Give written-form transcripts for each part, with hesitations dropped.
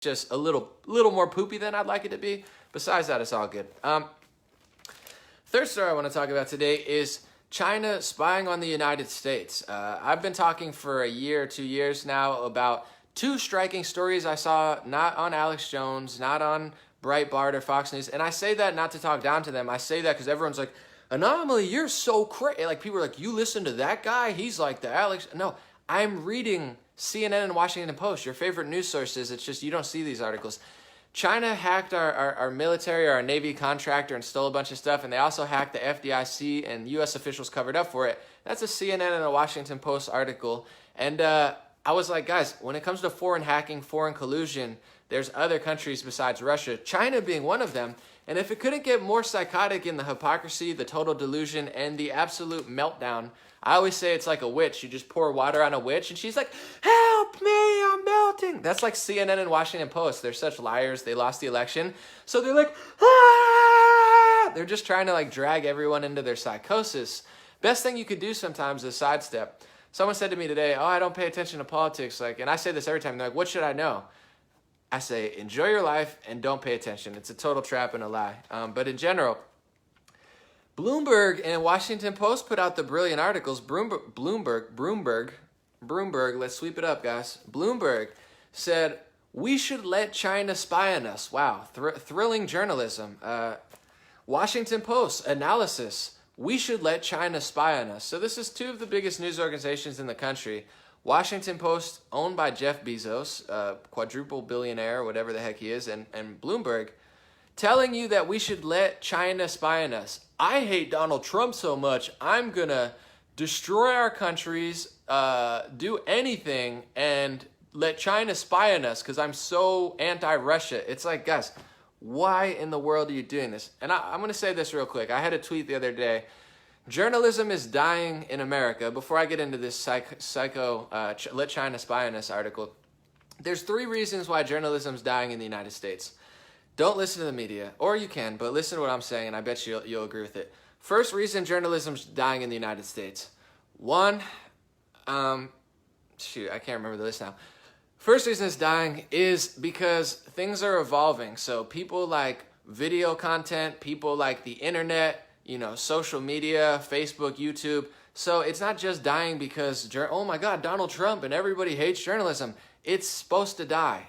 just a little more poopy than I'd like it to be. Besides that, it's all good. Third story I want to talk about today is China spying on the United States. I've been talking for a year, 2 years now about two striking stories I saw, not on Alex Jones, not on Breitbart or Fox News. And I say that not to talk down to them. I say that because everyone's like, Anomaly, you're so crazy. Like, people are like, you listen to that guy? He's like the Alex. No, I'm reading CNN and Washington Post, your favorite news sources. It's just you don't see these articles. China hacked our military, our Navy contractor, and stole a bunch of stuff, and they also hacked the FDIC, and U.S. officials covered up for it. That's a CNN and a Washington Post article. And I was like, guys, when it comes to foreign hacking, foreign collusion, there's other countries besides Russia, China being one of them. And if it couldn't get more psychotic in the hypocrisy, the total delusion, and the absolute meltdown, I always say it's like a witch. You just pour water on a witch, and she's like, help me, I'm melting. That's like CNN and Washington Post. They're such liars. They lost the election. So they're like, ah! They're just trying to like drag everyone into their psychosis. Best thing you could do sometimes is sidestep. Someone said to me today, oh, I don't pay attention to politics. Like, and I say this every time. They're like, what should I know? I say, enjoy your life and don't pay attention. It's a total trap and a lie. But in general, Bloomberg and Washington Post put out the brilliant articles. Bloomberg, let's sweep it up, guys. Bloomberg said, we should let China spy on us. Wow, thrilling journalism. Washington Post analysis, we should let China spy on us. So this is two of the biggest news organizations in the country. Washington Post, owned by Jeff Bezos, quadruple billionaire, whatever the heck he is, and Bloomberg, telling you that we should let China spy on us. I hate Donald Trump so much, I'm going to destroy our countries, do anything, and let China spy on us because I'm so anti-Russia. It's like, guys, why in the world are you doing this? And I'm going to say this real quick. I had a tweet the other day. Journalism is dying in America. Before I get into this let China spy on us article, there's 3 reasons why journalism's dying in the United States. Don't listen to the media, or you can, but listen to what I'm saying, and I bet you'll agree with it. First reason journalism's dying in the United States. One, I can't remember the list now. First reason it's dying is because things are evolving. So people like video content, people like the internet, social media, Facebook, YouTube. So it's not just dying because, oh my God, Donald Trump and everybody hates journalism. It's supposed to die.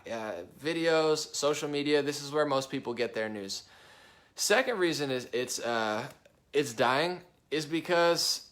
Videos, social media, this is where most people get their news. Second reason is it's dying is because,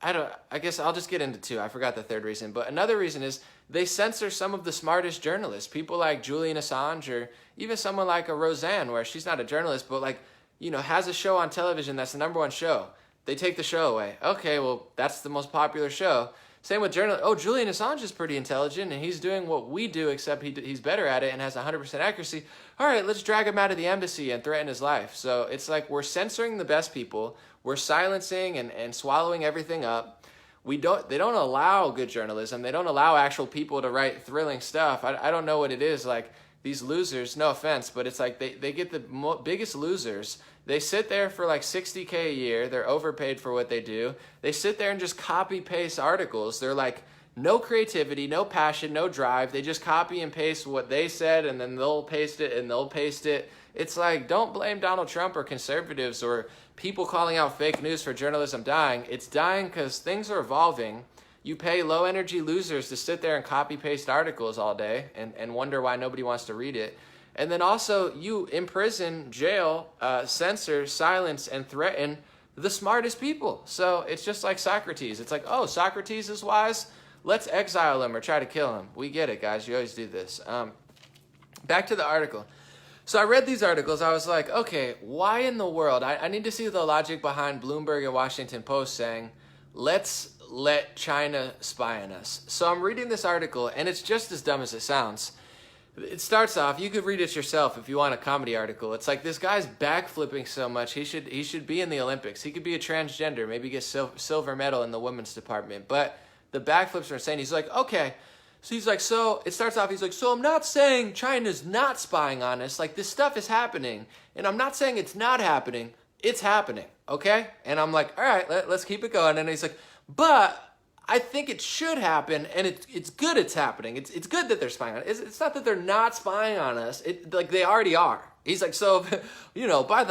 I guess I'll just get into 2. I forgot the third reason. But another reason is they censor some of the smartest journalists. People like Julian Assange, or even someone like a Roseanne, where she's not a journalist, but has a show on television that's the #1 show. They take the show away. Okay, well, that's the most popular show. Same with journalists. Oh, Julian Assange is pretty intelligent, and he's doing what we do, except he's better at it and has 100% accuracy. All right, let's drag him out of the embassy and threaten his life. So it's like we're censoring the best people. We're silencing and swallowing everything up. They don't allow good journalism. They don't allow actual people to write thrilling stuff. I don't know what it is. Like, these losers, no offense, but it's like they get the biggest losers. They sit there for like $60K a year. They're overpaid for what they do. They sit there and just copy paste articles. They're like, no creativity, no passion, no drive. They just copy and paste what they said, and then they'll paste it and they'll paste it. It's like, don't blame Donald Trump or conservatives or people calling out fake news for journalism dying. It's dying because things are evolving. You pay low energy losers to sit there and copy paste articles all day and wonder why nobody wants to read it. And then also you imprison, jail, censor, silence, and threaten the smartest people. So it's just like Socrates. It's like, oh, Socrates is wise? Let's exile him or try to kill him. We get it, guys. You always do this. Back to the article. So I read these articles. I was like, okay, why in the world? I need to see the logic behind Bloomberg and Washington Post saying, let's let China spy on us. So I'm reading this article, and it's just as dumb as it sounds. It starts off, you could read it yourself if you want a comedy article. It's like, this guy's backflipping so much, he should be in the Olympics. He could be a transgender, maybe get silver medal in the women's department. But the backflips are insane. He's like, okay. So he's like, so it starts off, he's like, so I'm not saying China's not spying on us. Like, this stuff is happening. And I'm not saying it's not happening. It's happening, okay? And I'm like, all right, let's keep it going. And he's like, but I think it should happen, and it's good it's happening. It's good that they're spying on us. It's not that they're not spying on us. Like they already are. He's like, so, by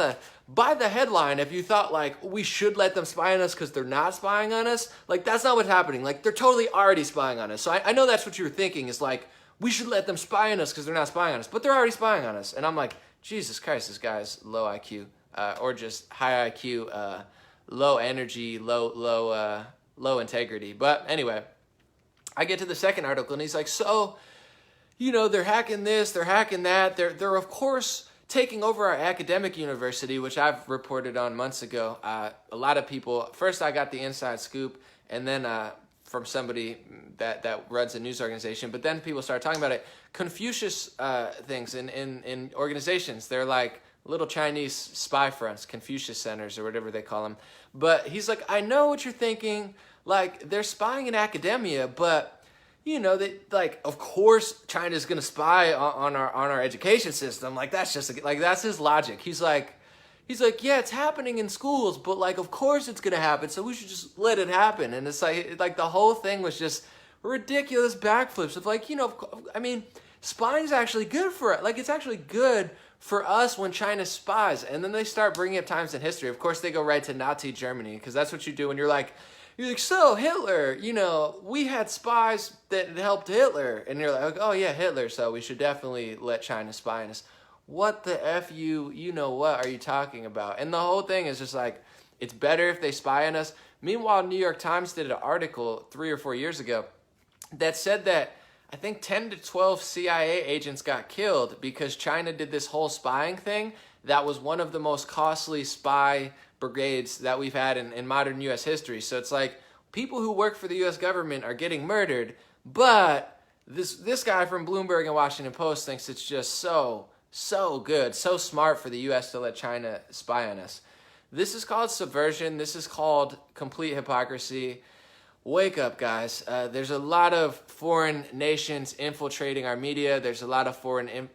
the headline, if you thought like we should let them spy on us because they're not spying on us, like that's not what's happening. Like they're totally already spying on us. So I know that's what you were thinking is like, we should let them spy on us because they're not spying on us, but they're already spying on us. And I'm like, Jesus Christ, this guy's low IQ, or just high IQ, low energy, low integrity. But anyway, I get to the second article and he's like, so, they're hacking this, they're hacking that. They're of course taking over our academic university, which I've reported on months ago. A lot of people, first I got the inside scoop, and then from somebody that runs a news organization, but then people started talking about it. Confucius things in organizations, they're like little Chinese spy fronts, Confucius centers or whatever they call them. But he's like, I know what you're thinking. Like, they're spying in academia, but they like, of course China's gonna spy on our education system. Like that's that's his logic. He's like, yeah, it's happening in schools, but like, of course it's gonna happen. So we should just let it happen. And it's like the whole thing was just ridiculous backflips of like, spying's actually good for it. Like it's actually good for us when China spies. And then they start bringing up times in history. Of course they go right to Nazi Germany because that's what you do when you're like, so Hitler, we had spies that helped Hitler. And you're like, oh yeah, Hitler, so we should definitely let China spy on us. What the F what are you talking about? And the whole thing is just like, it's better if they spy on us. Meanwhile, New York Times did an article 3 or 4 years ago that said that I think 10 to 12 CIA agents got killed because China did this whole spying thing. That was one of the most costly spy brigades that we've had in modern U.S. history. So it's like people who work for the U.S. government are getting murdered, but this guy from Bloomberg and Washington Post thinks it's just so good, so smart for the U.S. to let China spy on us. This is called subversion. This is called complete hypocrisy. Wake up, guys. There's a lot of foreign nations infiltrating our media. There's a lot of foreign,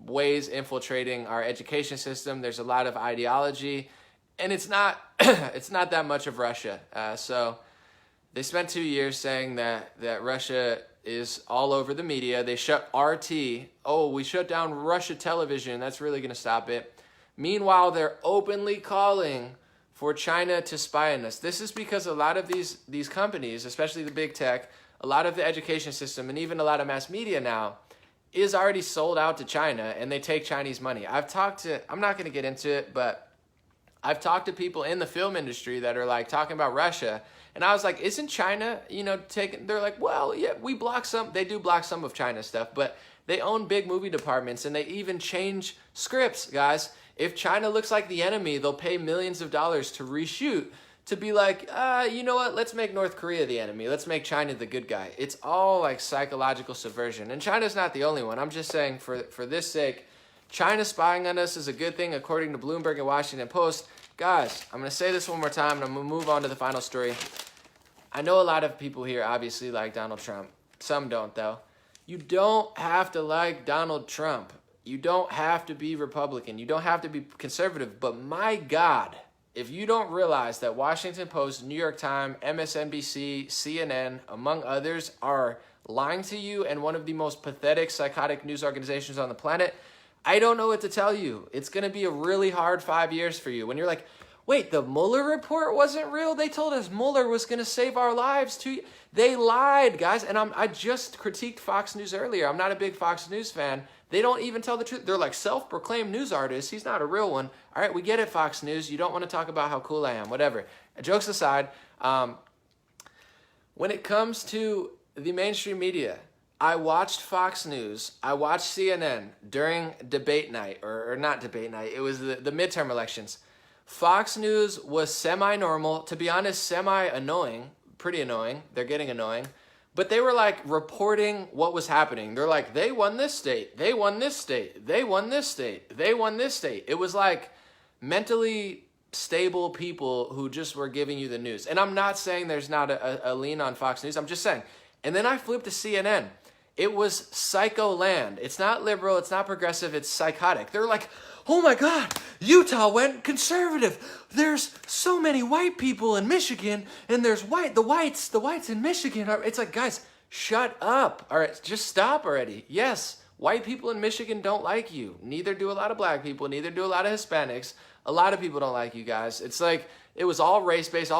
ways infiltrating our education system. There's a lot of ideology, and it's not it's not that much of Russia. So they spent 2 years saying that Russia is all over the media. They shut RT. Oh, we shut down Russia television. That's really going to stop it. Meanwhile, they're openly calling for China to spy on us. This is because a lot of these companies, especially the big tech, a lot of the education system, and even a lot of mass media now, is already sold out to China, and they take Chinese money. I'm not going to get into it, but I've talked to people in the film industry that are like talking about Russia, and I was like, isn't China, taking, they're like, well, yeah, they do block some of China's stuff, but they own big movie departments, and they even change scripts, guys. If China looks like the enemy, they'll pay millions of dollars to reshoot, to be like, you know what, let's make North Korea the enemy. Let's make China the good guy. It's all like psychological subversion. And China's not the only one. I'm just saying for this sake, China spying on us is a good thing according to Bloomberg and Washington Post. Guys, I'm going to say this one more time and I'm going to move on to the final story. I know a lot of people here obviously like Donald Trump. Some don't though. You don't have to like Donald Trump. You don't have to be Republican. You don't have to be conservative. But my God, if you don't realize that Washington Post, New York Times, MSNBC, CNN, among others, are lying to you and one of the most pathetic, psychotic news organizations on the planet, I don't know what to tell you. It's going to be a really hard 5 years for you. When you're like, wait, the Mueller report wasn't real? They told us Mueller was going to save our lives. They lied, guys. And I just critiqued Fox News earlier. I'm not a big Fox News fan. They don't even tell the truth. They're like self-proclaimed news artists. He's not a real one. All right, we get it, Fox News. You don't want to talk about how cool I am, whatever. Jokes aside, when it comes to the mainstream media, I watched Fox News. I watched CNN during debate night, or not debate night. It was the midterm elections. Fox News was semi-normal. To be honest, semi-annoying. Pretty annoying. They're getting annoying. But they were like reporting what was happening. They're like, they won this state. They won this state. They won this state. They won this state. It was like mentally stable people who just were giving you the news. And I'm not saying there's not a lean on Fox News. I'm just saying. And then I flipped to CNN. It was psycho land. It's not liberal, it's not progressive, it's psychotic. They're like, oh my God, Utah went conservative. There's so many white people in Michigan, and there's the whites in Michigan. It's like, guys, shut up. All right, just stop already. Yes, white people in Michigan don't like you. Neither do a lot of black people, neither do a lot of Hispanics. A lot of people don't like you guys. It's like, it was all race-based.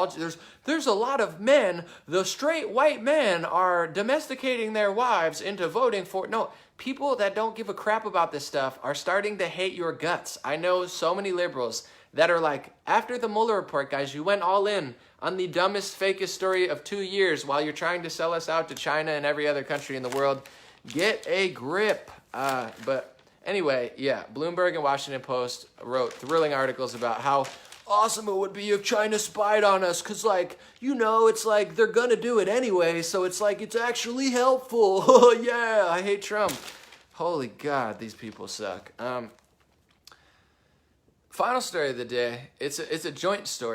There's a lot of men, the straight white men are domesticating their wives into voting for, no, people that don't give a crap about this stuff are starting to hate your guts. I know so many liberals that are like, after the Mueller report, guys, you went all in on the dumbest, fakest story of 2 years while you're trying to sell us out to China and every other country in the world. Get a grip. But anyway, yeah, Bloomberg and Washington Post wrote thrilling articles about how awesome it would be if China spied on us, because, like, you know, it's like they're gonna do it anyway, so it's like it's actually helpful. Oh, yeah, I hate Trump. Holy God, these people suck. Final story of the day. It's a joint story.